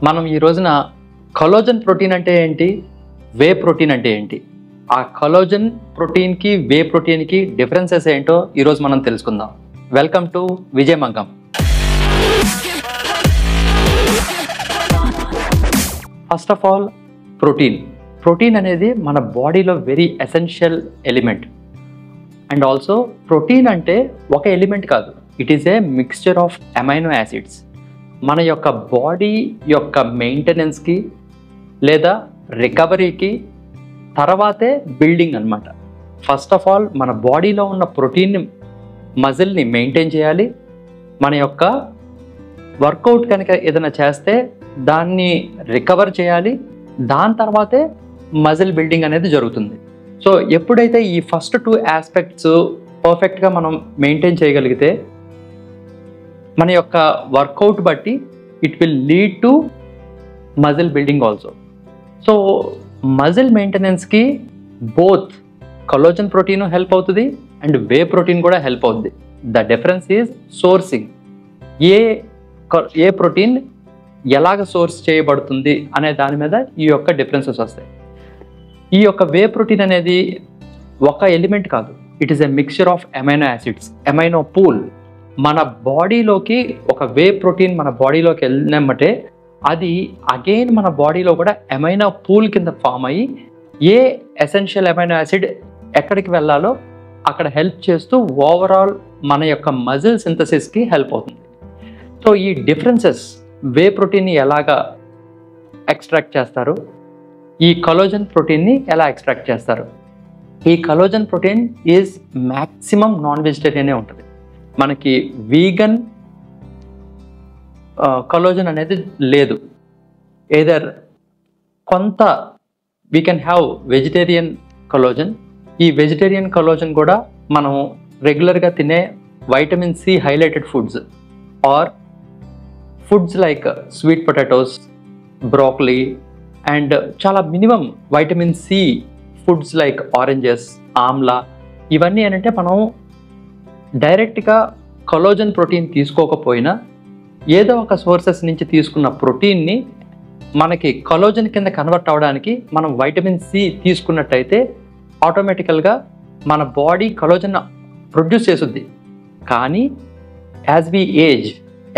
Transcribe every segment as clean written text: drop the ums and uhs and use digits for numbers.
మనం ఈ రోజున కొలాజన్ ప్రోటీన్ అంటే ఏంటి, వే ప్రోటీన్ అంటే ఏంటి, ఆ కొలాజన్ ప్రోటీన్కి వే ప్రోటీన్కి డిఫరెన్సెస్ ఏంటో ఈరోజు మనం తెలుసుకుందాం. Welcome to Vijay Mangam. First of all protein అనేది మన బాడీలో very essential element. And also protein అంటే ఒక ఎలిమెంట్ కాదు, it is a mixture of amino acids. మన యొక్క బాడీ యొక్క మెయింటెనెన్స్కి లేదా రికవరీకి తర్వాతే బిల్డింగ్ అన్నమాట. ఫస్ట్ ఆఫ్ ఆల్ మన బాడీలో ఉన్న ప్రోటీన్ మజిల్ని మెయింటైన్ చేయాలి. మన యొక్క వర్కౌట్ కనుక ఏదైనా చేస్తే దాన్ని రికవర్ చేయాలి. దాని తర్వాతే మజిల్ బిల్డింగ్ అనేది జరుగుతుంది. సో ఎప్పుడైతే ఈ ఫస్ట్ 2 ఆస్పెక్ట్స్ పర్ఫెక్ట్గా మనం మెయింటైన్ చేయగలిగితే మన యొక్క వర్కౌట్ బట్టి it will lead to muscle building also. So muscle మెయింటెనెన్స్కి బోత్ కొలాజన్ ప్రోటీన్ హెల్ప్ అవుతుంది అండ్ వే ప్రోటీన్ కూడా హెల్ప్ అవుతుంది. The difference is sourcing. ఏ ప్రోటీన్ ఎలాగ సోర్స్ చేయబడుతుంది అనే దాని మీద ఈ యొక్క డిఫరెన్సెస్ వస్తాయి. ఈ యొక్క వే ప్రోటీన్ అనేది ఒక ఎలిమెంట్ కాదు, it is a mixture of amino acids, amino pool. మన బాడీలోకి ఒక వే ప్రోటీన్ మన బాడీలోకి వెళ్ళినమ్మటే అది అగైన్ మన బాడీలో కూడా అమైనో పూల్ కింద ఫామ్ అయ్యి ఏ ఎసెన్షియల్ అమైనో యాసిడ్ ఎక్కడికి వెళ్ళాలో అక్కడ హెల్ప్ చేస్తూ ఓవరాల్ మన యొక్క మజిల్ సింథసిస్కి హెల్ప్ అవుతుంది. సో ఈ డిఫరెన్సెస్ వే ప్రోటీన్ని ఎలాగా ఎక్స్ట్రాక్ట్ చేస్తారు, ఈ కొలాజన్ ప్రోటీన్ని ఎలా ఎక్స్ట్రాక్ట్ చేస్తారు. ఈ collagen protein is maximum non వెజిటేరియనే ఉంటుంది. మనకి వీగన్ కొలాజన్ అనేది లేదు. ఏదర్ కొంత we can have vegetarian collagen. ఈ వెజిటేరియన్ కొలాజన్ కూడా మనం రెగ్యులర్గా తినే vitamin C highlighted foods or foods like sweet potatoes, broccoli and చాలా minimum vitamin C foods like oranges, amla, ఇవన్నీ ఏంటంటే మనం డైరెక్ట్గా కొలాజన్ ప్రోటీన్ తీసుకోకపోయినా ఏదో ఒక సోర్సెస్ నుంచి తీసుకున్న ప్రోటీన్ని మనకి కొలాజన్ కింద కన్వర్ట్ అవ్వడానికి మనం వైటమిన్ సి తీసుకున్నట్టయితే ఆటోమేటికల్గా మన బాడీ కొలాజన్ ప్రొడ్యూస్ చేస్తుంది. కానీ as we age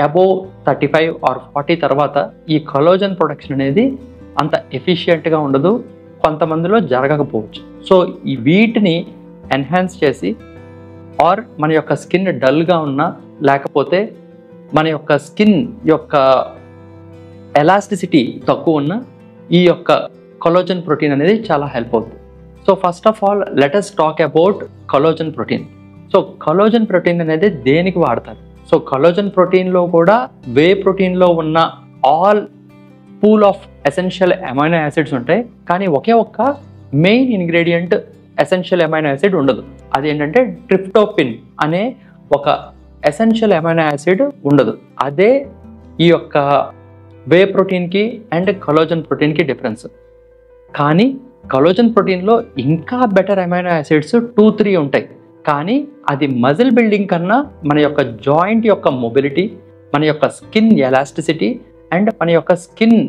above 35 or 40 తర్వాత ఈ కొలాజన్ ప్రొడక్షన్ అనేది అంత ఎఫిషియెంట్గా ఉండదు, కొంతమందిలో జరగకపోవచ్చు. సో ఈ వీటిని ఎన్హాన్స్ చేసి ఆర్ మన యొక్క స్కిన్ డల్గా ఉన్నా లేకపోతే మన యొక్క స్కిన్ యొక్క ఎలాస్టిసిటీ తక్కువ ఉన్న ఈ యొక్క కొలాజన్ ప్రోటీన్ అనేది చాలా హెల్ప్ అవుతుంది. So first of all let us talk about collagen protein. So collagen protein అనేది దేనికి వాడతారు? సో కొలాజన్ ప్రోటీన్లో కూడా వే ప్రోటీన్లో ఉన్న all pool of essential amino acids ఉంటాయి, కానీ ఒకే ఒక్క main ingredient essential amino acid ఉండదు. అదేంటంటే ట్రిప్టోపిన్ అనే ఒక ఎసెన్షియల్ అమైనో యాసిడ్ ఉండదు. అదే ఈ యొక్క వే ప్రోటీన్కి అండ్ కొలాజన్ ప్రోటీన్కి డిఫరెన్స్. కానీ కొలాజన్ ప్రోటీన్లో ఇంకా బెటర్ అమైనో యాసిడ్స్ 2-3 ఉంటాయి. కానీ అది మజిల్ బిల్డింగ్ కన్నా మన యొక్క జాయింట్ యొక్క మొబిలిటీ, మన యొక్క స్కిన్ ఎలాస్టిసిటీ అండ్ మన యొక్క స్కిన్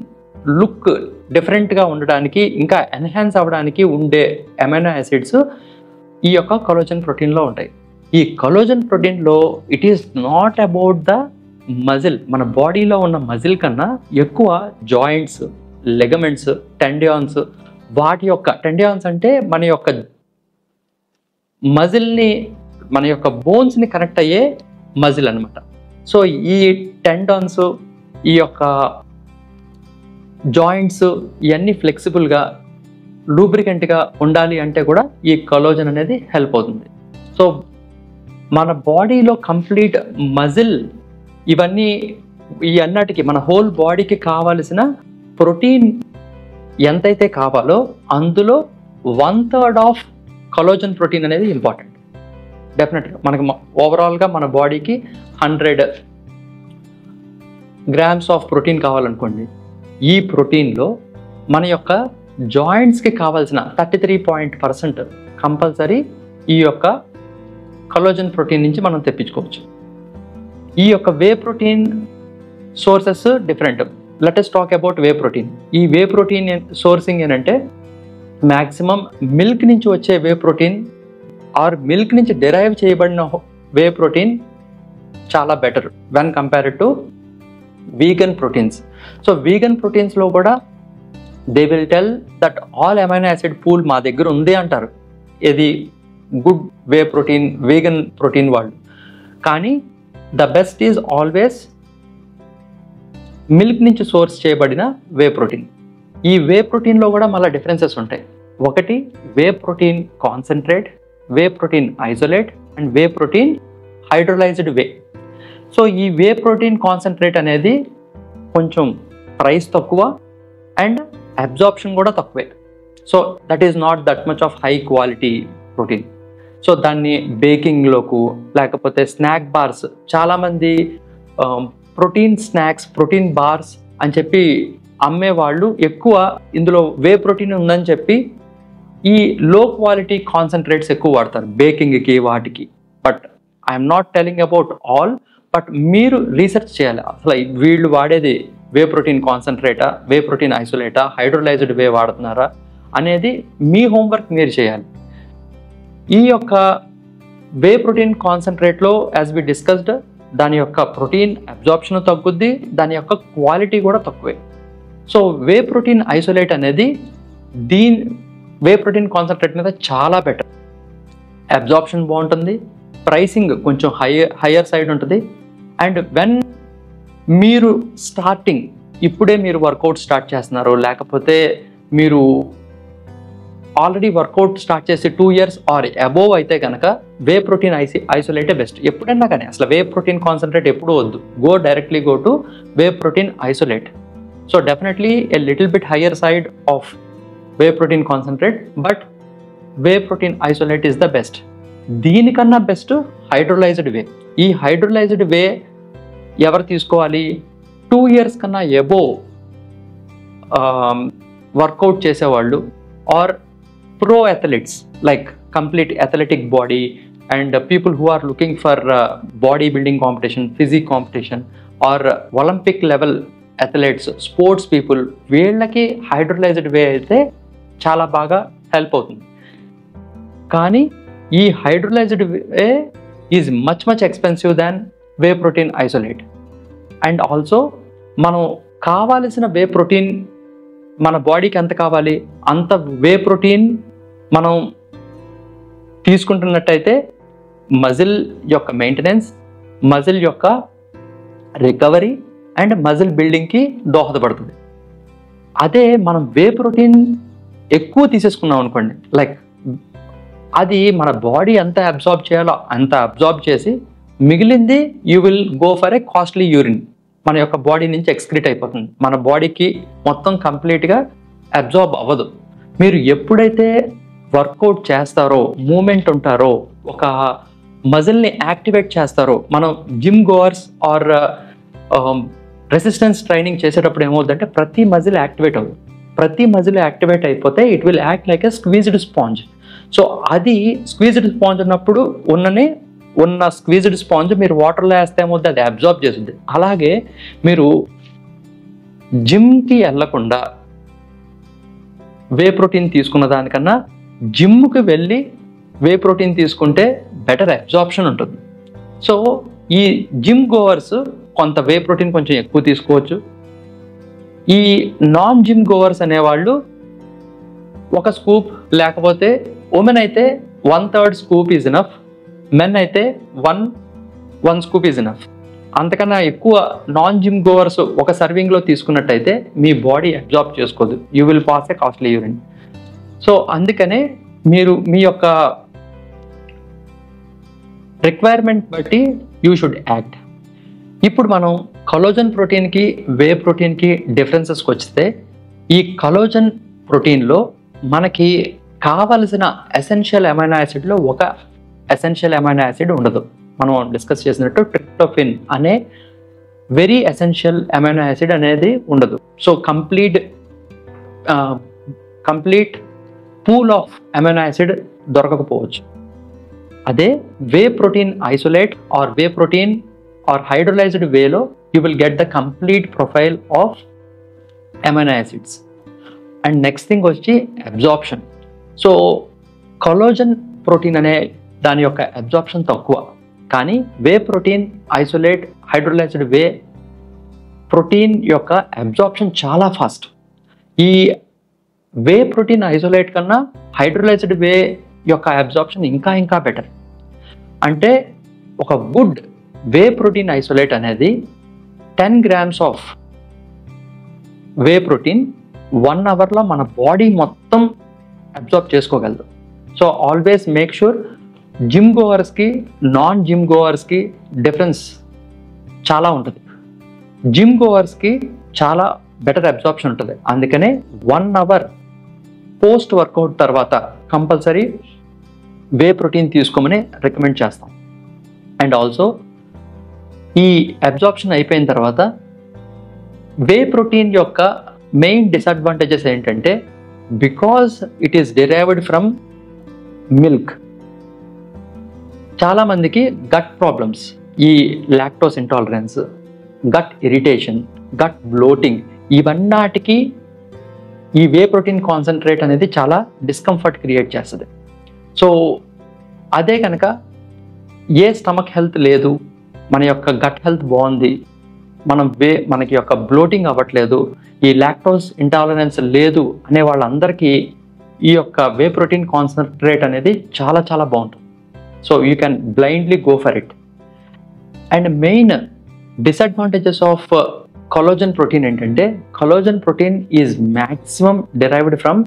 లుక్ డిఫరెంట్గా ఉండడానికి ఇంకా ఎన్హాన్స్ అవ్వడానికి ఉండే అమైనో యాసిడ్స్ ఈ యొక్క కొలాజన్ ప్రోటీన్లో ఉంటాయి. ఈ కొలాజన్ ప్రోటీన్లో it is not about the muscle. మన బాడీలో ఉన్న మజిల్ కన్నా ఎక్కువ జాయింట్స్, లెగమెంట్స్, టెండియాన్స్, వాటి యొక్క టెండియాన్స్ అంటే మన యొక్క మజిల్ని, మన యొక్క బోన్స్ని కనెక్ట్ అయ్యే మజిల్ అనమాట. సో ఈ టెండాన్స్, ఈ యొక్క జాయింట్స్ ఇవన్నీ ఫ్లెక్సిబుల్గా లూబ్రికెంట్గా ఉండాలి అంటే కూడా ఈ కొలాజన్ అనేది హెల్ప్ అవుతుంది. సో మన బాడీలో కంప్లీట్ మజిల్ ఇవన్నీ ఈ అన్నిటికీ మన హోల్ బాడీకి కావాల్సిన ప్రోటీన్ ఎంతైతే కావాలో అందులో 1/3 ఆఫ్ కొలాజన్ ప్రోటీన్ అనేది ఇంపార్టెంట్. డెఫినెట్గా మనకి ఓవరాల్గా మన బాడీకి 100 గ్రామ్స్ ఆఫ్ ప్రోటీన్ కావాలనుకోండి. ఈ ప్రోటీన్లో మన యొక్క జాయింట్స్కి కావాల్సిన 33% కంపల్సరీ ఈ యొక్క కొలాజన్ ప్రోటీన్ నుంచి మనం తెప్పించుకోవచ్చు. ఈ యొక్క whey protein sources different. Let us talk about whey protein. ఈ వే ప్రోటీన్ సోర్సింగ్ ఏంటంటే మ్యాక్సిమం మిల్క్ నుంచి వచ్చే వే ప్రోటీన్ ఆర్ మిల్క్ నుంచి డెరైవ్ చేయబడిన వే ప్రోటీన్ చాలా better when compared to vegan proteins. So vegan ప్రోటీన్స్లో కూడా they will tell that all amino acid pool మా దగ్గర ఉంది అంటారు, ఇది good whey protein vegan protein వాళ్ళు. కానీ the best is always milk నుంచి సోర్స్ చేయబడిన వే ప్రోటీన్. ఈ వే ప్రోటీన్లో కూడా మళ్ళీ డిఫరెన్సెస్ ఉంటాయి. ఒకటి whey protein concentrate, way protein isolate and whey protein hydrolysed way. So ఈ వే ప్రోటీన్ కాన్సన్ట్రేట్ అనేది కొంచెం ప్రైస్ తక్కువ అండ్ అబ్జార్ప్షన్ కూడా తక్కువే. So that is not that much of high quality protein. So దాన్ని బేకింగ్లోకు లేకపోతే స్నాక్ బార్స్, చాలామంది protein snacks protein bars అని చెప్పి అమ్మేవాళ్ళు ఎక్కువ ఇందులో వే ప్రోటీన్ ఉందని చెప్పి ఈ లో క్వాలిటీ కాన్సన్ట్రేట్స్ ఎక్కువ వాడతారు బేకింగ్కి వాటికి. But I'm not telling about all, but మీరు రీసెర్చ్ చేయాలి అసలు వీళ్ళు వాడేది వే ప్రోటీన్ కాన్సన్ట్రేటా, వే ప్రోటీన్ ఐసోలేటా, హైడ్రోలైజ్డ్ వే వాడుతున్నారా అనేది మీ హోంవర్క్ మీరు చేయాలి. ఈ యొక్క వే ప్రోటీన్ కాన్సన్ట్రేట్లో యాజ్ వి డిస్కస్డ్ దాని యొక్క ప్రోటీన్ అబ్జార్ప్షన్ తగ్గుద్ది, దాని యొక్క క్వాలిటీ కూడా తక్కువే. సో వే ప్రోటీన్ ఐసోలేట్ అనేది వే ప్రోటీన్ కాన్సన్ట్రేట్ మీద చాలా బెటర్, అబ్జార్ప్షన్ బాగుంటుంది, ప్రైసింగ్ కొంచెం హయ్యర్ సైడ్ ఉంటుంది. అండ్ వెన్ మీరు స్టార్టింగ్ ఇప్పుడే మీరు వర్కౌట్ స్టార్ట్ చేస్తున్నారు, లేకపోతే మీరు ఆల్రెడీ వర్కౌట్ స్టార్ట్ చేసి 2 years ఆర్ అబోవ్ అయితే కనుక వే ప్రోటీన్ ఐసోలేటే బెస్ట్. ఎప్పుడైనా కానీ అసలు వే ప్రోటీన్ కాన్సన్ట్రేట్ ఎప్పుడూ వద్దు, directly go to way protein isolate. So definitely a little bit higher side of whey protein concentrate, but way protein isolate is the best. దీనికన్నా best hydrolysed వే. ఈ hydrolysed వే ఎవరు తీసుకోవాలి? 2 years కన్నా above work out చేసేవాళ్ళు are pro athletes like complete athletic body and people who are looking for body building competition, physique competition or Olympic level athletes, sports people, వీళ్ళకి hydrolysed వే అయితే చాలా బాగా help అవుతుంది. కానీ ఈ hydrolysed way is much expensive than way protein isolate. And also మనం కావాల్సిన whey protein మన బాడీకి ఎంత కావాలి అంత వే ప్రోటీన్ మనం తీసుకుంటున్నట్టయితే మజిల్ యొక్క మెయింటెనెన్స్, మజిల్ యొక్క రికవరీ అండ్ మజిల్ బిల్డింగ్కి దోహదపడుతుంది. అదే మనం వే ప్రోటీన్ ఎక్కువ తీసేసుకున్నాం అనుకోండి, లైక్ అది మన బాడీ ఎంత అబ్జార్బ్ చేయాలో అంత అబ్జార్బ్ చేసి మిగిలింది you will go for a costly urine, మన యొక్క బాడీ నుంచి ఎక్స్క్రీట్ అయిపోతుంది, మన బాడీకి మొత్తం కంప్లీట్గా అబ్జార్బ్ అవ్వదు. మీరు ఎప్పుడైతే వర్కౌట్ చేస్తారో, మూమెంట్ ఉంటారో, ఒక మజిల్ని యాక్టివేట్ చేస్తారో, మనం gym goers or resistance training చేసేటప్పుడు ఏమవుతుందంటే ప్రతి మజిల్ యాక్టివేట్ అవుతుంది. ప్రతి మజిల్ యాక్టివేట్ అయిపోతే it will act like a squeezed sponge. So అది స్క్వీజ్డ్ స్పాంజ్ ఉన్నప్పుడు ఉన్న స్క్వీజ్డ్ స్పాంజ్ మీరు వాటర్లో వేస్తే ఏమవుతుంది, అది అబ్జార్బ్ చేస్తుంది. అలాగే మీరు జిమ్కి వెళ్ళకుండా వే ప్రోటీన్ తీసుకున్న దానికన్నా జిమ్కి వెళ్ళి వే ప్రోటీన్ తీసుకుంటే బెటర్ అబ్జార్ప్షన్ ఉంటుంది. సో ఈ జిమ్ గోవర్స్ కొంత వే ప్రోటీన్ కొంచెం ఎక్కువ తీసుకోవచ్చు. ఈ నాన్ జిమ్ గోవర్స్ అనేవాళ్ళు ఒక స్కూప్, లేకపోతే ఉమెన్ అయితే 1/3 స్కూప్ ఈజ్ ఇనఫ్, మెన్ అయితే 1 స్కూప్ ఈజ్ ఇనఫ్. అంతకన్నా ఎక్కువ నాన్ జిమ్ గోవర్స్ ఒక సర్వింగ్లో తీసుకున్నట్టయితే మీ బాడీ అబ్జార్బ్ చేసుకోదు, you will pass a costly urine. So అందుకనే మీరు మీ యొక్క రిక్వైర్మెంట్ బట్టి యూ షుడ్ యాక్ట్. ఇప్పుడు మనం కొలాజన్ ప్రోటీన్కి వే ప్రోటీన్కి డిఫరెన్సెస్కి వస్తే, ఈ కొలాజన్ ప్రోటీన్లో మనకి కావలసిన ఎసెన్షియల్ అమైనో యాసిడ్లో ఒక ఎసెన్షియల్ అమైనో యాసిడ్ ఉండదు. మనం డిస్కస్ చేసినట్టు ట్రిప్టోఫిన్ అనే వెరీ ఎసెన్షియల్ అమైనో యాసిడ్ అనేది ఉండదు. So complete pool of amino acid దొరకకపోవచ్చు. అదే whey protein isolate or whey protein or hydrolysed వేలో you will get the complete profile of amino acids. And next thing వచ్చి absorption. So collagen protein అనే దాని యొక్క absorption తక్కువ, కానీ whey protein isolate hydrolysed whey protein యొక్క absorption చాలా fast. ఈ వే ప్రోటీన్ ఐసోలేట్ కన్నా హైడ్రోలైజ్డ్ వే యొక్క అబ్జార్ప్షన్ ఇంకా ఇంకా బెటర్. అంటే ఒక గుడ్ వే ప్రోటీన్ ఐసోలేట్ అనేది 10 grams ఆఫ్ వే ప్రోటీన్ 1 hourలో మన బాడీ మొత్తం అబ్జార్బ్ చేసుకోగలదు. So always make sure gym గోవర్స్కి నాన్ జిమ్ గోవర్స్కి డిఫరెన్స్ చాలా ఉంటుంది. జిమ్ గోవర్స్కి చాలా బెటర్ అబ్జార్ప్షన్ ఉంటుంది. అందుకనే 1 hour పోస్ట్ వర్కౌట్ తర్వాత కంపల్సరీ వే ప్రోటీన్ తీసుకోమని రికమెండ్ చేస్తాం. అండ్ ఆల్సో ఈ అబ్జార్ప్షన్ అయిపోయిన తర్వాత వే ప్రోటీన్ యొక్క మెయిన్ డిసడ్వాంటేజెస్ ఏంటంటే, because it is derived from milk, చాలామందికి గట్ ప్రాబ్లమ్స్, ఈ lactose intolerance, gut irritation, gut bloating, ఇవన్నాటికి ఈ వే ప్రోటీన్ కాన్సన్ట్రేట్ అనేది చాలా డిస్కంఫర్ట్ క్రియేట్ చేస్తుంది. సో అదే కనుక ఏ స్టమక్ హెల్త్ లేదు, మన యొక్క గట్ హెల్త్ బాగుంది, మనకి యొక్క బ్లోటింగ్ అవ్వట్లేదు, ఈ లాక్టోస్ ఇంటాలరెన్స్ లేదు అనే వాళ్ళందరికీ ఈ యొక్క వే ప్రోటీన్ కాన్సన్ట్రేట్ అనేది చాలా చాలా బాగుంటుంది. So you can blindly go for it. And main disadvantages of collagen protein ఏంటంటే, collagen protein is maximum derived from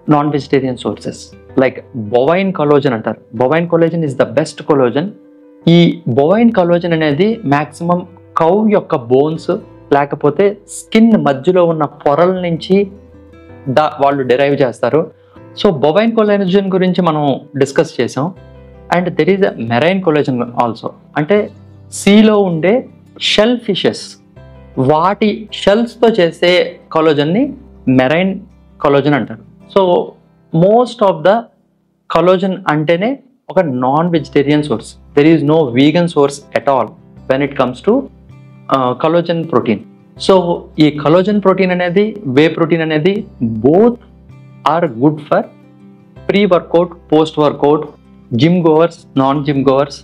non vegetarian sources like bovine collagen అంటారు. Bovine collagen is the best collagen. ఈ bovine collagen అనేది maximum cow యొక్క bones లేకపోతే skin మధ్యలో ఉన్న పొరల నుంచి వాళ్ళు డెరైవ్ చేస్తారు. సో బొవైన్ కొలాజన్ గురించి మనం డిస్కస్ చేసాం. And there is a marine collagen also. అంటే సీలో ఉండే షెల్ ఫిషెస్, వాటి షెల్స్తో చేసే కొలాజన్ని మెరైన్ కొలాజన్ అంటారు. So most of the collagen అంటేనే ఒక non vegetarian source. There is no vegan source at all when it comes to collagen protein. So ఈ కొలాజన్ ప్రోటీన్ అనేది వే ప్రోటీన్ అనేది both are good for pre workout, post workout, gym goers, non gym goers.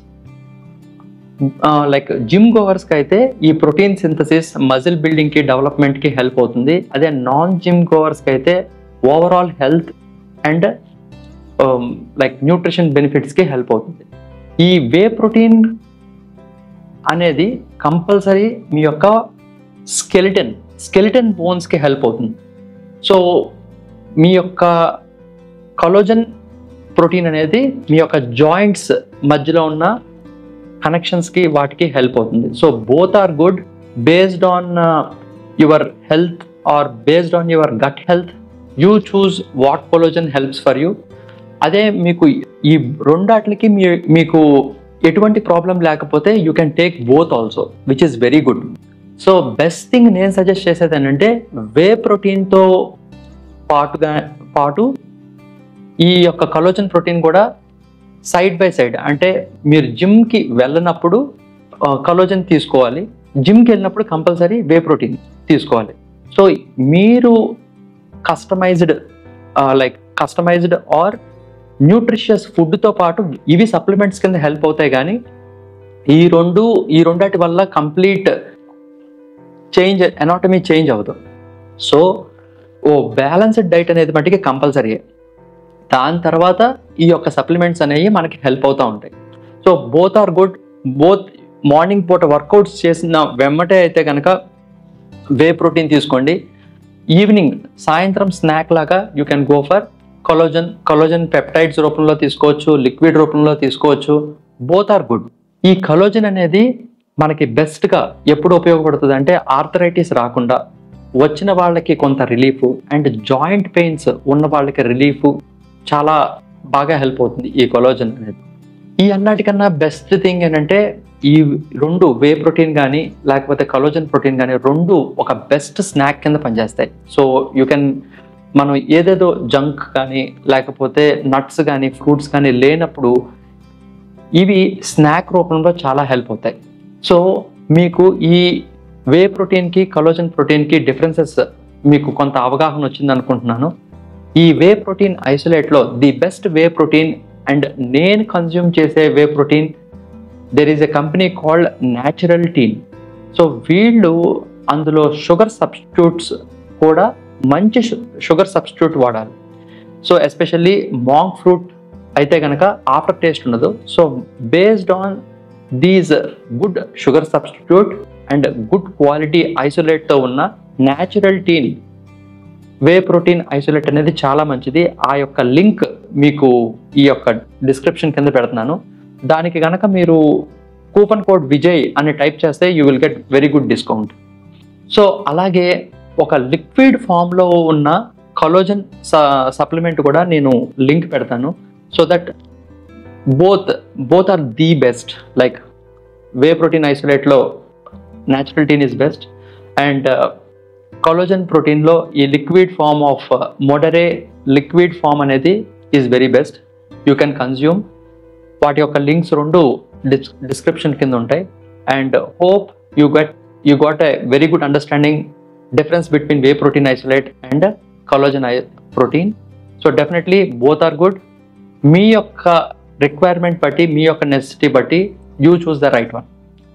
Like gym గోవర్స్కి అయితే ఈ protein synthesis muscle బిల్డింగ్కి, డెవలప్మెంట్కి help అవుతుంది. అదే నాన్ జిమ్ గోవర్స్కి అయితే overall health and like nutrition బెనిఫిట్స్కి హెల్ప్ అవుతుంది. ఈ వే ప్రోటీన్ అనేది కంపల్సరీ మీ యొక్క స్కెలిటన్ బోన్స్కి హెల్ప్ అవుతుంది. సో మీ యొక్క కొలాజన్ ప్రోటీన్ అనేది మీ యొక్క జాయింట్స్ మధ్యలో ఉన్న కనెక్షన్స్కి వాటికి హెల్ప్ అవుతుంది. So both are good based on your health or based on your gut health. You choose what collagen helps for you. అదే మీకు ఈ రెండాట్లకి మీకు ఎటువంటి ప్రాబ్లం లేకపోతే you can take both also, which is very good. So best thing నేను suggest చేసేది ఏంటంటే, వే ప్రోటీన్తో పాటు ఈ యొక్క కొలాజన్ ప్రోటీన్ కూడా సైడ్ బై సైడ్, అంటే మీరు జిమ్కి వెళ్ళినప్పుడు కొలాజన్ తీసుకోవాలి, జిమ్కి వెళ్ళినప్పుడు కంపల్సరీ వే ప్రోటీన్ తీసుకోవాలి. సో మీరు కస్టమైజ్డ్ ఆర్ న్యూట్రిషియస్ ఫుడ్తో పాటు ఇవి సప్లిమెంట్స్ కింద హెల్ప్ అవుతాయి. కానీ ఈ రెండాటి వల్ల కంప్లీట్ ఎనాటమీ చేంజ్ అవ్వదు. సో బ్యాలెన్స్డ్ డైట్ అనేది మటుకి కంపల్సరీ. దాని తర్వాత ఈ యొక్క సప్లిమెంట్స్ అనేవి మనకి హెల్ప్ అవుతూ ఉంటాయి. So both are good. Both morning పూట వర్కౌట్స్ చేసిన వెమ్మటే అయితే కనుక వే ప్రోటీన్ తీసుకోండి. ఈవినింగ్ సాయంత్రం స్నాక్ లాగా you can go for collagen peptides రూపంలో తీసుకోవచ్చు, లిక్విడ్ రూపంలో తీసుకోవచ్చు. Both are good. ఈ కొలాజన్ అనేది మనకి బెస్ట్గా ఎప్పుడు ఉపయోగపడుతుంది అంటే, ఆర్థరైటిస్ రాకుండా వచ్చిన వాళ్ళకి కొంత రిలీఫ్ అండ్ జాయింట్ పెయిన్స్ ఉన్న వాళ్ళకి రిలీఫ్ చాలా బాగా హెల్ప్ అవుతుంది ఈ కొలాజన్ అనేది. ఈ అన్నిటికన్నా బెస్ట్ థింగ్ ఏంటంటే, ఈ రెండు వే ప్రోటీన్ కానీ లేకపోతే కొలాజన్ ప్రోటీన్ కానీ రెండు ఒక బెస్ట్ స్నాక్ కింద పనిచేస్తాయి. సో మనం ఏదేదో జంక్ కానీ లేకపోతే నట్స్ కానీ ఫ్రూట్స్ కానీ లేనప్పుడు ఇవి స్నాక్ రూపంలో చాలా హెల్ప్ అవుతాయి. సో మీకు ఈ వే ప్రోటీన్కి కొల్లాజెన్ ప్రోటీన్కి డిఫరెన్సెస్ మీకు కొంత అవగాహన వచ్చింది అనుకుంటున్నాను. ఈ వే ప్రోటీన్ ఐసోలేట్లో the best whey protein and నేను కన్జ్యూమ్ చేసే whey protein, there is a company called Naturaltein. So వీళ్ళు అందులో షుగర్ సబ్స్టిట్యూట్స్ కూడా మంచి షుగర్ సబ్స్టిట్యూట్ వాడాలి. సో ఎస్పెషల్లీ మాంక్ ఫ్రూట్ అయితే కనుక ఆఫ్టర్ టేస్ట్ ఉండదు. So based on these good sugar substitute and good quality ఐసోలేట్తో ఉన్న Naturaltein whey protein isolate అనేది చాలా మంచిది. ఆ యొక్క లింక్ మీకు ఈ యొక్క డిస్క్రిప్షన్ కింద పెడుతున్నాను. దానికి కనుక మీరు కూపన్ కోడ్ విజయ్ అని టైప్ చేస్తే you will get very good discount. So అలాగే ఒక లిక్విడ్ ఫామ్లో ఉన్న కొల్లాజెన్ సప్లిమెంట్ కూడా నేను లింక్ పెడతాను. So that both are the best. Like whey protein ఐసోలేట్లో Naturaltein is best and collagen ప్రోటీన్లో ఈ liquid form of Modere liquid form అనేది is very best. You can consume. వాటి యొక్క లింక్స్ రెండు డిస్క్రిప్షన్ కింద ఉంటాయి. And hope you got a very good understanding difference between whey protein isolate and collagen protein. So definitely both are good. మీ యొక్క requirement బట్టి, మీ యొక్క నెసెసిటీ బట్టి you choose the right one.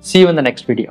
See you in the next video.